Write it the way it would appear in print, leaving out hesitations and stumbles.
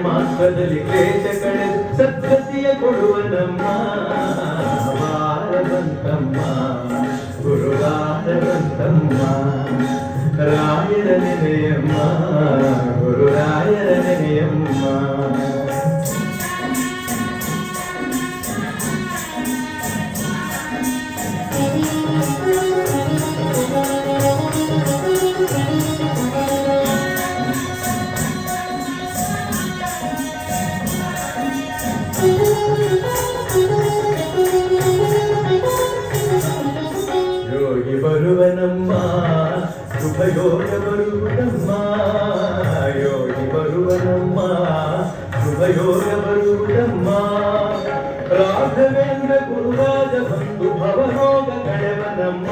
ಮಾತ್ರದಲ್ಲಿ ಕ್ಲೇಶ ಕಳೆದು ಸದ್ಗತಿಯ ಕೊಡುವನಮ್ಮ ವಾರವಂತಮ್ಮ ಗುರುವಾರವಂತಮ್ಮ ರಾಯರ ನೆನೆಯಮ್ಮ ಗುರುರಾಯರ ನೆನೆಯಮ್ಮ ಯೋಗಿ ಬರುವನಮ್ಮ ಶುಭಯೋಗ ಬರುವುದಮ್ಮ ಯೋಗಿ ಬರುವನಮ್ಮ ಶುಭಯೋಗ ಬರುವುದಮ್ಮ ರಾಘವೇಂದ್ರ ಗುರುರಾಜ ಬಂಧು ಭವರೋಗ ಕಳೆವನಮ್ಮ